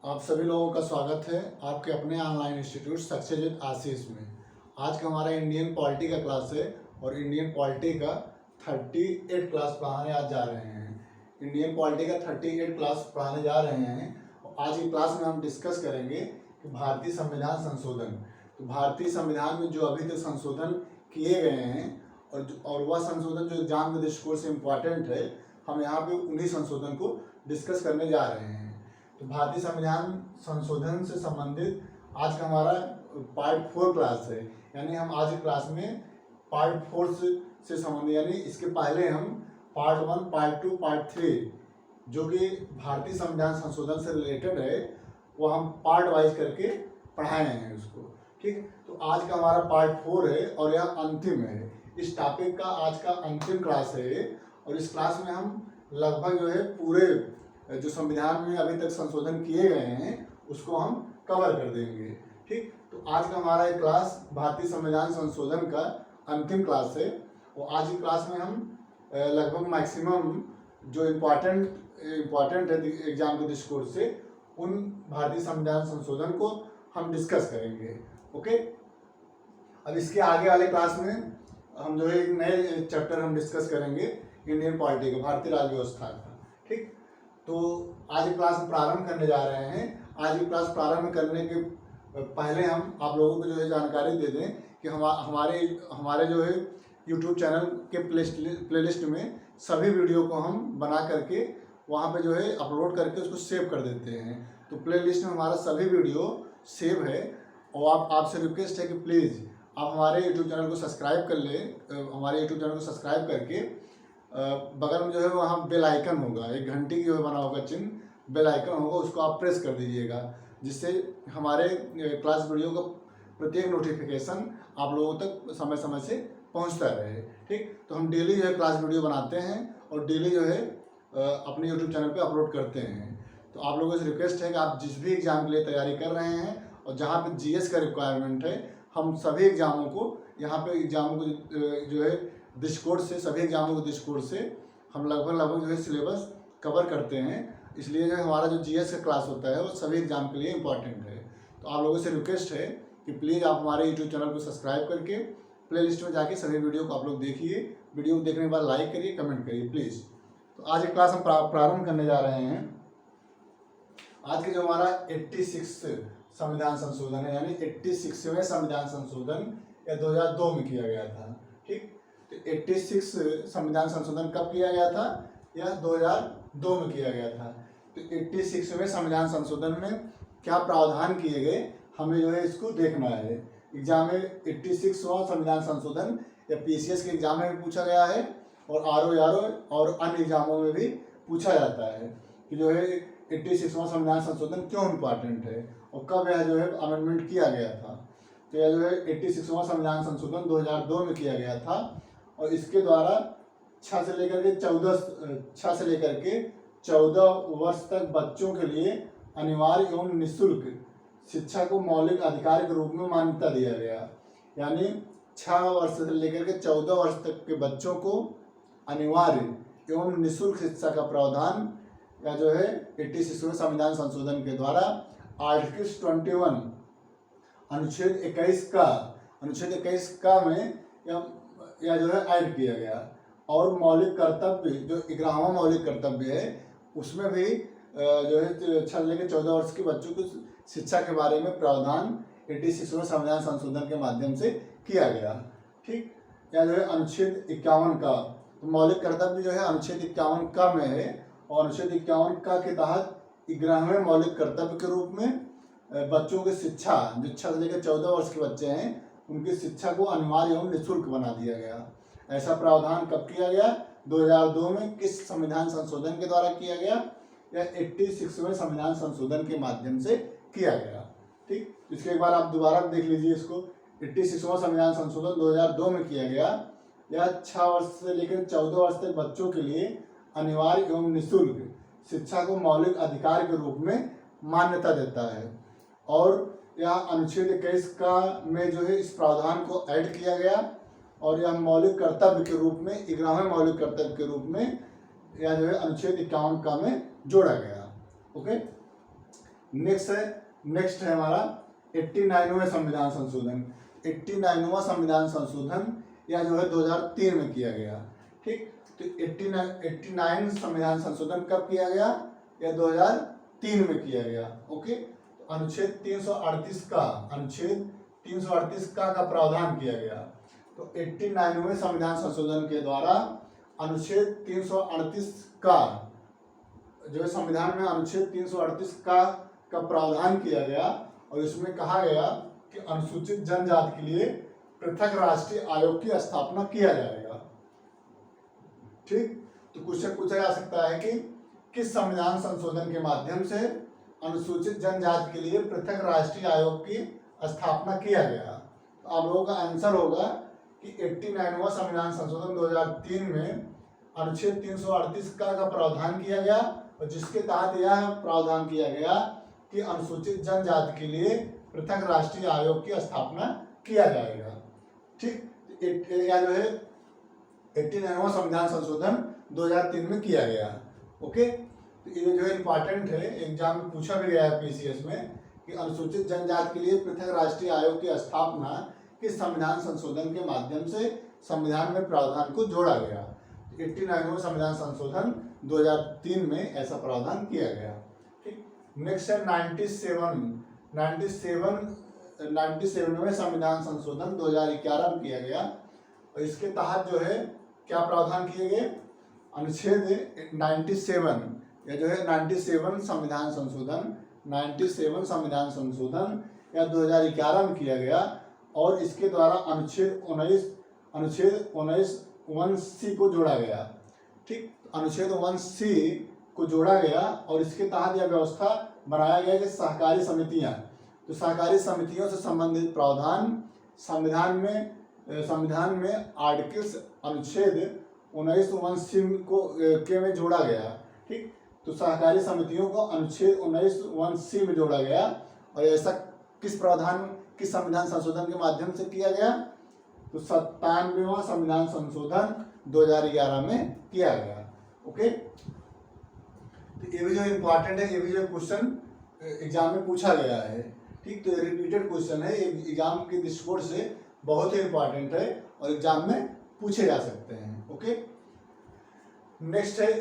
आप सभी लोगों का स्वागत है आपके अपने ऑनलाइन इंस्टीट्यूट सक्सेस विद आशीष में। आज का हमारा इंडियन पॉलिटी का क्लास है और इंडियन पॉलिटी का 38 क्लास पढ़ाने आज जा रहे हैं। इंडियन पॉलिटी का 38 क्लास पढ़ाने जा रहे हैं और आज की क्लास में हम डिस्कस करेंगे कि भारतीय संविधान संशोधन। तो भारतीय संविधान में जो अभी तक संशोधन किए गए हैं और वह संशोधन जो एग्जाम के दृष्टिकोण से इम्पॉर्टेंट है, हम यहाँ पे उन्हीं संशोधन को डिस्कस करने जा रहे हैं। तो भारतीय संविधान संशोधन से संबंधित आज का हमारा पार्ट 4 क्लास है, यानी हम आज की क्लास में पार्ट 4 से संबंधित, यानी इसके पहले हम पार्ट 1, पार्ट 2, पार्ट 3 जो कि भारतीय संविधान संशोधन से रिलेटेड है वो हम पार्ट वाइज करके पढ़ाए हैं उसको। ठीक, तो आज का हमारा पार्ट 4 है और यह अंतिम है। इस टॉपिक का आज का अंतिम क्लास है और इस क्लास में हम लगभग जो है पूरे जो संविधान में अभी तक संशोधन किए गए हैं उसको हम कवर कर देंगे। ठीक, तो आज का हमारा एक क्लास भारतीय संविधान संशोधन का अंतिम क्लास है और आज की क्लास में हम लगभग मैक्सिमम जो इम्पॉर्टेंट है एग्जाम के दृष्टिकोण से उन भारतीय संविधान संशोधन को हम डिस्कस करेंगे। ओके, अब इसके आगे वाले क्लास में हम जो है एक नए चैप्टर हम डिस्कस करेंगे इंडियन पॉलिटी का, भारतीय राज्य व्यवस्था का। ठीक, तो आज की क्लास हम प्रारंभ करने जा रहे हैं। आज की क्लास प्रारंभ करने के पहले हम आप लोगों को जो है जानकारी दे दें कि हमारे जो है यूट्यूब चैनल के प्लेलिस्ट में सभी वीडियो को हम बना करके वहाँ पे जो है अपलोड करके उसको सेव कर देते हैं। तो प्लेलिस्ट में हमारा सभी वीडियो सेव है और आपसे रिक्वेस्ट है कि प्लीज़ आप हमारे यूट्यूब चैनल को सब्सक्राइब कर लें। हमारे यूट्यूब चैनल को सब्सक्राइब करके बगल में जो है वहाँ बेल आइकन होगा, एक घंटी की जो है बना होगा चिन्ह, बेल आइकन होगा, उसको आप प्रेस कर दीजिएगा जिससे हमारे क्लास वीडियो का प्रत्येक नोटिफिकेशन आप लोगों तक समय समय से पहुँचता रहे। ठीक, तो हम डेली जो है क्लास वीडियो बनाते हैं और डेली जो है अपने यूट्यूब चैनल पे अपलोड करते हैं। तो आप लोगों से रिक्वेस्ट है कि आप जिस भी एग्ज़ाम के लिए तैयारी कर रहे हैं और जहाँ पे जीएस का रिक्वायरमेंट है, हम सभी एग्ज़ामों को यहाँ पे एग्ज़ामों को जो है दृष्टिकोण से, सभी एग्जामों के दृष्टिकोण से हम लगभग जो है सिलेबस कवर करते हैं। इसलिए जो हमारा जो जीएस का क्लास होता है वो सभी एग्जाम के लिए इम्पॉर्टेंट है। तो आप लोगों से रिक्वेस्ट है कि प्लीज़ आप हमारे यूट्यूब चैनल को सब्सक्राइब करके प्लेलिस्ट में जाके सभी वीडियो को आप लोग देखिए। वीडियो को देखने के बाद लाइक करिए, कमेंट करिए प्लीज़। तो आज की क्लास हम प्रारंभ करने जा रहे हैं। आज के जो हमारा 86 संविधान संशोधन है, यानी 86वें संविधान संशोधन यह 2002 में किया गया था। ठीक, 86 संविधान संशोधन कब किया गया था? यह 2002 में किया गया था। तो 86वें संविधान संशोधन में क्या प्रावधान किए गए, हमें जो है इसको देखना है। एग्जाम में 86वां संविधान संशोधन या पीसीएस के एग्जाम में भी पूछा गया है और आरओ और अन्य एग्जामों में भी पूछा जाता है कि जो है 86वां संविधान संशोधन क्यों इम्पॉर्टेंट है और कब यह जो है अमेंडमेंट किया गया था। तो यह जो है 86वां संविधान संशोधन 2002 में किया गया था और इसके द्वारा 6 से लेकर के 14 वर्ष तक बच्चों के लिए अनिवार्य एवं निःशुल्क शिक्षा को मौलिक अधिकार के रूप में मान्यता दिया गया। यानी 6 वर्ष से लेकर के 14 वर्ष तक के बच्चों को अनिवार्य एवं निःशुल्क शिक्षा का प्रावधान या जो है 86वें संविधान संशोधन के द्वारा आर्टिकल 21 अनुच्छेद 21 का में या जो है ऐड किया गया। और मौलिक कर्तव्य जो 11वां मौलिक कर्तव्य है उसमें भी जो है 6 से 14 वर्ष के बच्चों को शिक्षा के बारे में प्रावधान 86वें संविधान संशोधन के माध्यम से किया गया। ठीक, या जो है अनुच्छेद 51 का, तो मौलिक कर्तव्य जो है अनुच्छेद 51 का में है और अनुच्छेद 51 का के तहत 11वें मौलिक कर्तव्य के रूप में बच्चों की शिक्षा, जो 6 से लेकर 14 वर्ष के बच्चे हैं उनकी शिक्षा को अनिवार्य एवं निःशुल्क बना दिया गया। ऐसा प्रावधान कब किया गया? 2002 में। किस संविधान संशोधन के द्वारा किया गया? यह 86वें संविधान संशोधन के माध्यम से किया गया। ठीक, इसके एक बार आप दोबारा देख लीजिए इसको। 86वां संविधान संशोधन 2002 में किया गया। यह 6 वर्ष से लेकर 14 वर्ष तक बच्चों के लिए अनिवार्य एवं निःशुल्क शिक्षा को मौलिक अधिकार के रूप में मान्यता देता है और यह अनुच्छेद 21 का में जो है इस प्रावधान को ऐड किया गया और यह मौलिक कर्तव्य के रूप में 11वें मौलिक कर्तव्य के रूप में या जो है अनुच्छेद 51 का में जोड़ा गया। ओके, नेक्स्ट है हमारा 89वां संविधान संशोधन। 89वां संविधान संशोधन या जो है 2003 में किया गया। ठीक, तो 89 संविधान संशोधन कब किया गया? या 2003 में किया गया। ओके, तो अनुच्छेद 338 का प्रावधान किया गया। तो 89वें संविधान संशोधन के द्वारा अनुच्छेद 338 का जो है संविधान में अनुच्छेद 338 का प्रावधान किया गया और इसमें कहा गया कि अनुसूचित जनजाति के लिए पृथक राष्ट्रीय आयोग की स्थापना किया जाएगा। ठीक, तो क्वेश्चन पूछा जा सकता है कि किस संविधान संशोधन के माध्यम से अनुसूचित जनजाति के लिए पृथक राष्ट्रीय आयोग की स्थापना किया गया? तो आप लोगों का आंसर होगा कि 89वां संविधान संशोधन 2003 में अनुच्छेद 338 का प्रावधान किया गया और जिसके तहत यह प्रावधान किया गया कि अनुसूचित जनजाति के लिए पृथक राष्ट्रीय आयोग की स्थापना किया जाएगा। ठीक, या जो है 89वां संविधान संशोधन 2003 में किया गया। ओके, तो ये जो है इम्पॉर्टेंट है, एग्जाम में पूछा भी गया है पीसीएस में कि अनुसूचित जनजाति के लिए पृथक राष्ट्रीय आयोग की स्थापना किस संविधान संशोधन के माध्यम से संविधान में प्रावधान को जोड़ा गया। 89वां संविधान संशोधन 2003 में ऐसा प्रावधान किया गया। ठीक, नेक्स्ट है 97वें संविधान संशोधन 2011 में किया गया और इसके तहत जो है क्या प्रावधान किए गए? अनुच्छेद 97 या जो है 97 संविधान संशोधन या 2011 में किया गया और इसके द्वारा अनुच्छेद 19(1)(c) को जोड़ा गया। ठीक, अनुच्छेद 1(c) को जोड़ा गया और इसके तहत यह व्यवस्था बनाया गया कि सहकारी समितियां, तो सहकारी समितियों से संबंधित प्रावधान संविधान में आर्टिकल्स अनुच्छेद 19(1)(c) को के में जोड़ा गया। ठीक, तो सहकारी समितियों को अनुच्छेद 19(1)(c) में जोड़ा गया और ऐसा किस संविधान संशोधन के माध्यम से किया गया? तो 97वां संविधान संशोधन 2011 में किया गया। ओके, तो ये भी जो इम्पोर्टेंट है, ये भी जो क्वेश्चन एग्जाम में पूछा गया है। ठीक, तो रिपीटेड क्वेश्चन है, एग्जाम के दृष्टिकोण से बहुत ही इम्पोर्टेंट है और एग्जाम में पूछे जा सकते हैं। ओके, नेक्स्ट है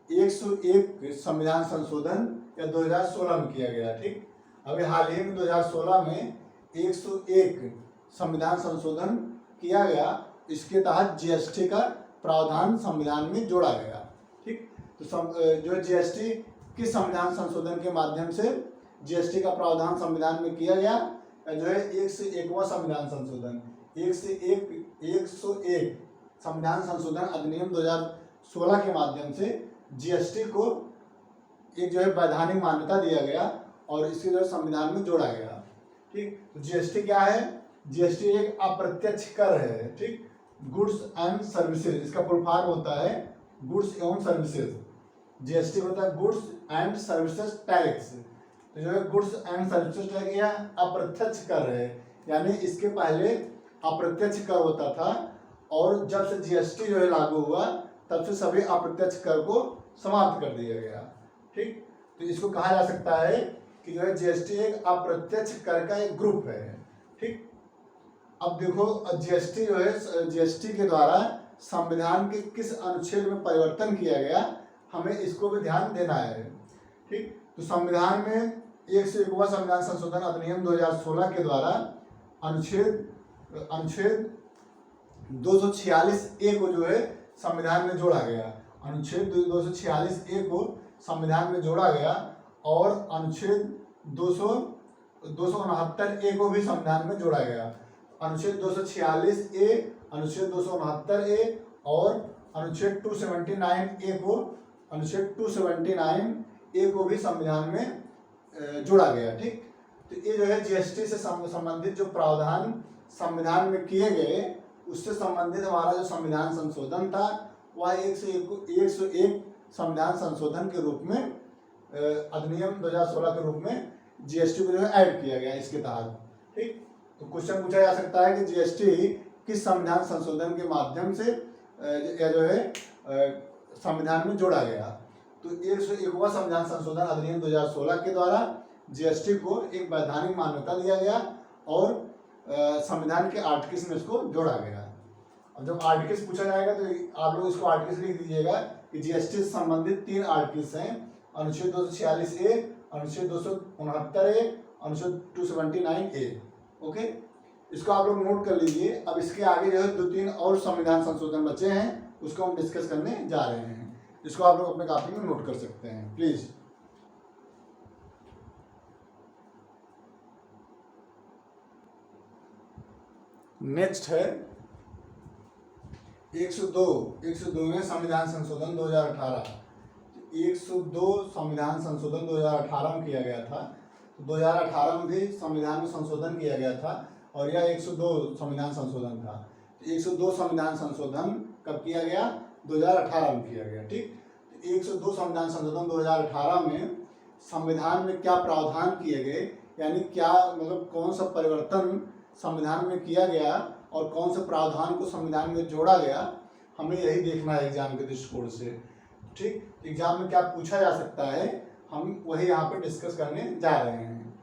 101 संविधान संशोधन या 2016 में किया गया। ठीक, अभी हाल ही में 2016 में 101 संविधान संशोधन किया गया, इसके तहत जीएसटी का प्रावधान संविधान में जोड़ा गया। ठीक, तो जो जीएसटी किस संविधान संशोधन के माध्यम से जीएसटी का प्रावधान संविधान में किया गया? जो है 101वां संविधान संशोधन 101 संविधान संशोधन अधिनियम 2016 के माध्यम से जीएसटी को एक जो है वैधानिक मान्यता दिया गया और इसके जो संविधान में जोड़ा गया। ठीक, तो जीएसटी क्या है? जीएसटी एक अप्रत्यक्ष कर है। ठीक, गुड्स एंड सर्विसेज, इसका फुल फॉर्म होता है गुड्स एवं सर्विसेज। जीएसटी होता है गुड्स एंड सर्विसेज टैक्स। तो जो है गुड्स एंड सर्विसेज टैक्स यह अप्रत्यक्ष कर है, यानी इसके पहले अप्रत्यक्ष कर होता था और जब से जीएसटी जो है लागू हुआ तब से सभी अप्रत्यक्ष कर को समाप्त कर दिया गया। ठीक, तो इसको कहा जा सकता है कि जो है जीएसटी एक अप्रत्यक्ष कर का एक ग्रुप है। ठीक, अब देखो जीएसटी जो है जीएसटी के द्वारा संविधान के किस अनुच्छेद में परिवर्तन किया गया, हमें इसको भी ध्यान देना है। ठीक, तो संविधान में 101वां संविधान संशोधन अधिनियम 2016 के द्वारा अनुच्छेद 246(a) को जो है संविधान में जोड़ा गया। अनुच्छेद 246(a) को संविधान में जोड़ा गया और अनुच्छेद 269(a) को भी संविधान में जोड़ा गया। अनुच्छेद 246(a), अनुच्छेद 269(a) और अनुच्छेद 279(a) को भी संविधान में जोड़ा गया। ठीक, तो ये जो है जीएसटी से संबंधित जो प्रावधान संविधान में किए गए उससे संबंधित हमारा जो संविधान संशोधन था वह 101 संविधान संशोधन के रूप में अधिनियम 2016 के रूप में जीएसटी को जो है ऐड किया गया इसके तहत। ठीक, तो क्वेश्चन पूछा जा सकता है कि जीएसटी किस संविधान संशोधन के माध्यम से या जो है संविधान में जोड़ा गया। तो 101वां संविधान संशोधन अधिनियम 2016 के द्वारा जीएसटी को एक वैधानिक मान्यता दिया गया और संविधान के आर्टिकल्स में इसको जोड़ा गया। अब जब आर्टिकल्स पूछा जाएगा तो आप लोग इसको आर्टिकल्स लिख दीजिएगा कि जीएसटी से संबंधित 3 आर्टिकल्स हैं, अनुच्छेद 246A, अनुच्छेद 269A, अनुच्छेद 279A। ओके, इसको आप लोग नोट कर लीजिए। अब इसके आगे जो है 2-3 और संविधान संशोधन बचे हैं, उसको हम डिस्कस करने जा रहे हैं। इसको आप लोग अपने कॉपी में नोट कर सकते हैं प्लीज। नेक्स्ट है 102वें संविधान संशोधन 2018। 102 संविधान संशोधन 2018 में किया गया था। 2018 में भी संविधान में संशोधन किया गया था और यह 102 संविधान संशोधन था। 102 संविधान संशोधन कब किया गया? 2018 में किया गया। ठीक, 102 संविधान संशोधन 2018 में संविधान में क्या प्रावधान किए गए, यानी क्या मतलब कौन सा परिवर्तन संविधान में किया गया और कौन से प्रावधान को संविधान में जोड़ा गया, हमें यही देखना है एग्जाम के दृष्टिकोण से। ठीक, एग्जाम में क्या पूछा जा सकता है, हम वही यहाँ पे डिस्कस करने जा रहे हैं।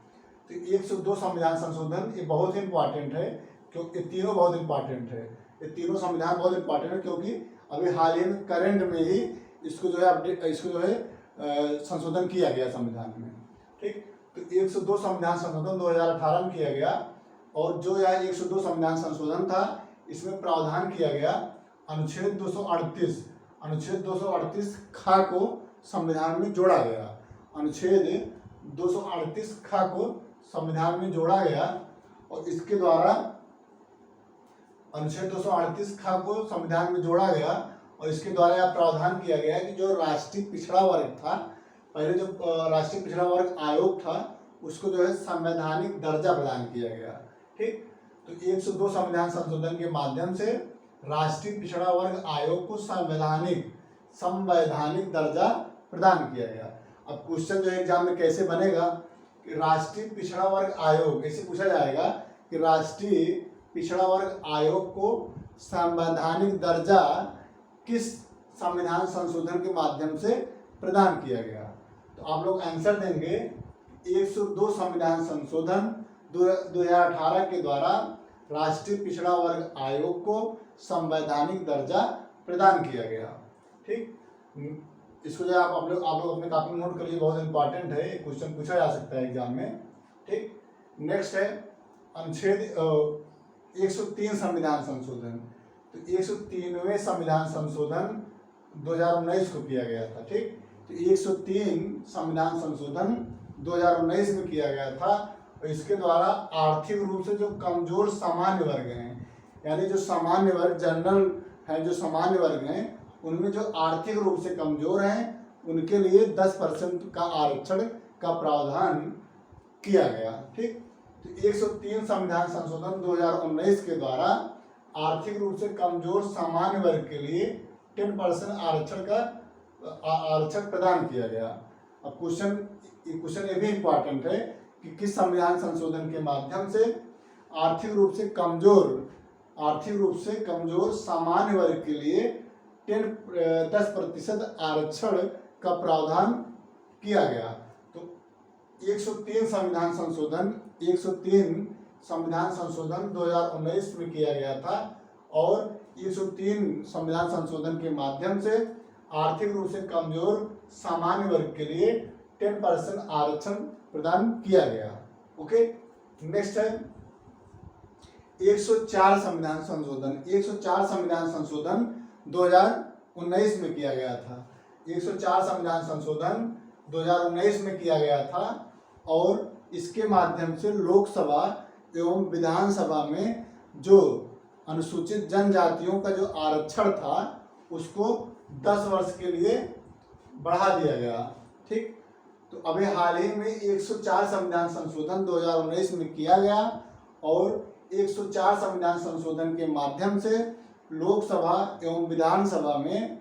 तो 102 संविधान संशोधन ये बहुत ही इंपॉर्टेंट है, क्योंकि तीनों बहुत इंपॉर्टेंट है। ये तीनों संविधान बहुत इंपॉर्टेंट है क्योंकि अभी हाल ही में करंट में ही इसको जो है अपडेट, इसको जो है संशोधन किया गया संविधान में। ठीक, तो 102 संविधान संशोधन 2018 में किया गया और जो यह 102 संविधान संशोधन था इसमें प्रावधान किया गया अनुच्छेद 238 खा को संविधान में जोड़ा गया। अनुच्छेद 238 खा को संविधान में जोड़ा गया और इसके द्वारा अनुच्छेद 238 खा को संविधान में जोड़ा गया और इसके द्वारा यह प्रावधान किया गया कि जो राष्ट्रीय पिछड़ा वर्ग था, पहले जो राष्ट्रीय पिछड़ा वर्ग आयोग था उसको जो है संवैधानिक दर्जा प्रदान किया गया। ठीक, तो 102 संविधान संशोधन के माध्यम से राष्ट्रीय पिछड़ा वर्ग आयोग को संवैधानिक दर्जा प्रदान किया गया। अब क्वेश्चन जो एग्जाम में कैसे बनेगा कि राष्ट्रीय पिछड़ा वर्ग आयोग, ऐसे पूछा जाएगा कि राष्ट्रीय पिछड़ा वर्ग आयोग को संवैधानिक दर्जा किस संविधान संशोधन के माध्यम से प्रदान किया गया। तो आप लोग आंसर देंगे 102 संविधान संशोधन 2018 के द्वारा राष्ट्रीय पिछड़ा वर्ग आयोग को संवैधानिक दर्जा प्रदान किया गया। ठीक, इसको जो आप लोग अपने कॉपी में नोट करिए, बहुत इंपॉर्टेंट है, क्वेश्चन पूछा जा सकता है एग्जाम में। ठीक, नेक्स्ट है अनुच्छेद 103 संविधान संशोधन। तो 103वें संविधान संशोधन 2019 को किया गया था। ठीक, तो 103 संविधान संशोधन 2019 में किया गया था और इसके द्वारा आर्थिक रूप से जो कमजोर सामान्य वर्ग हैं, यानी जो सामान्य वर्ग जनरल है, जो सामान्य वर्ग हैं उनमें जो आर्थिक रूप से कमजोर हैं उनके लिए 10% का आरक्षण का प्रावधान किया गया। ठीक, तो 103 संविधान संशोधन 2019 के द्वारा आर्थिक रूप से कमजोर सामान्य वर्ग के लिए 10% आरक्षण प्रदान किया गया। अब क्वेश्चन ये भी इम्पॉर्टेंट है कि किस संविधान संशोधन के माध्यम से आर्थिक रूप से कमजोर सामान्य वर्ग के लिए 10% आरक्षण का प्रावधान किया गया। तो 103 संविधान संशोधन 2019 में किया गया था और 103 संविधान संशोधन के माध्यम से आर्थिक रूप से कमजोर सामान्य वर्ग के लिए 10% आरक्षण प्रदान किया गया। ओके, नेक्स्ट है 104 संविधान संशोधन। 104 संविधान संशोधन 2019 में किया गया था। 104 संविधान संशोधन 2019 में किया गया था और इसके माध्यम से लोकसभा एवं विधानसभा में जो अनुसूचित जनजातियों का जो आरक्षण था उसको 10 वर्ष के लिए बढ़ा दिया गया। ठीक, तो अभी हाल ही में 104 संविधान संशोधन 2019 में किया गया और 104 संविधान संशोधन के माध्यम से लोकसभा एवं विधानसभा में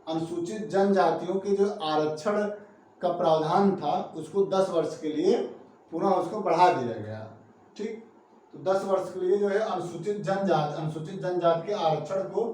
अनुसूचित जनजातियों के जो आरक्षण का प्रावधान था उसको 10 वर्ष के लिए पुनः उसको बढ़ा दिया गया। ठीक, तो 10 वर्ष के लिए जो है अनुसूचित जनजाति के आरक्षण को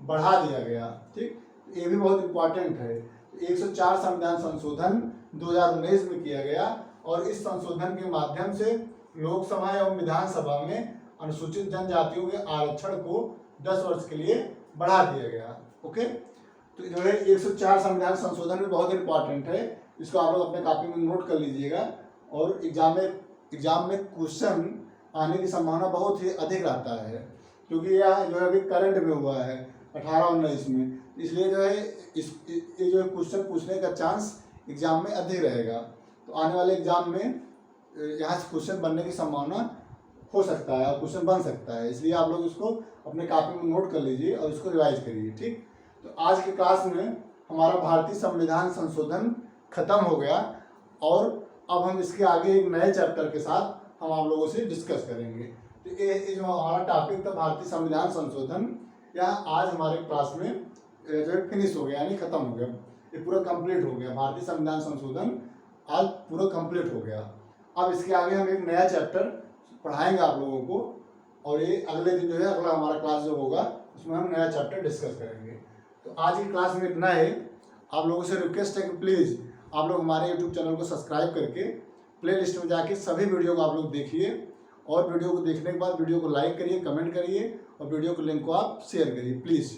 बढ़ा दिया गया। ठीक, ये भी बहुत इंपॉर्टेंट है। तो 104 संविधान संशोधन 2019 में किया गया और इस संशोधन के माध्यम से लोकसभा एवं विधानसभा में अनुसूचित जनजातियों के आरक्षण को 10 वर्ष के लिए बढ़ा दिया गया। ओके, तो जो है 104 संविधान संशोधन भी बहुत इंपॉर्टेंट है, इसको आप लोग अपने कॉपी में नोट कर लीजिएगा। और एग्जाम में क्वेश्चन आने की संभावना बहुत ही अधिक रहता है, क्योंकि यह जो है अभी करंट में हुआ है 18-19 में, इसलिए जो है ये जो क्वेश्चन पूछने का चांस एग्जाम में अधिक रहेगा। तो आने वाले एग्जाम में यहाँ से क्वेश्चन बनने की संभावना हो सकता है और क्वेश्चन बन सकता है, इसलिए आप लोग इसको अपने कॉपी में नोट कर लीजिए और इसको रिवाइज करिए। ठीक, तो आज की क्लास में हमारा भारतीय संविधान संशोधन खत्म हो गया और अब हम इसके आगे एक नए चैप्टर के साथ हम आप लोगों से डिस्कस करेंगे। तो ये जो हमारा टॉपिक था भारतीय संविधान संशोधन, यह आज हमारे क्लास में जो है फिनिश हो गया, यानी खत्म हो गया, ये पूरा कंप्लीट हो गया। भारतीय संविधान संशोधन आज पूरा कंप्लीट हो गया। अब इसके आगे हम एक नया चैप्टर पढ़ाएंगे आप लोगों को, और ये अगले दिन जो है अगला हमारा क्लास जो होगा उसमें हम नया चैप्टर डिस्कस करेंगे। तो आज की क्लास में इतना है। आप लोगों से रिक्वेस्ट है कि प्लीज़ आप लोग हमारे यूट्यूब चैनल को सब्सक्राइब करके प्लेलिस्ट में जाके सभी वीडियो को आप लोग देखिए, और वीडियो को देखने के बाद वीडियो को लाइक करिए, कमेंट करिए, और वीडियो को लिंक को आप शेयर करिए प्लीज़।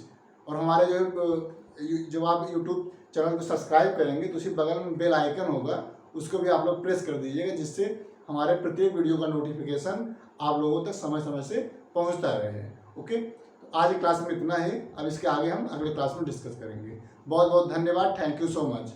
और हमारे जब आप यूट्यूब चैनल को सब्सक्राइब करेंगे तो उसी बगल में बेल आइकन होगा, उसको भी आप लोग प्रेस कर दीजिएगा, जिससे हमारे प्रत्येक वीडियो का नोटिफिकेशन आप लोगों तक समय समय से पहुंचता रहे। ओके, तो आज की क्लास में इतना है। अब इसके आगे हम अगले क्लास में डिस्कस करेंगे। बहुत बहुत धन्यवाद। Thank you so much.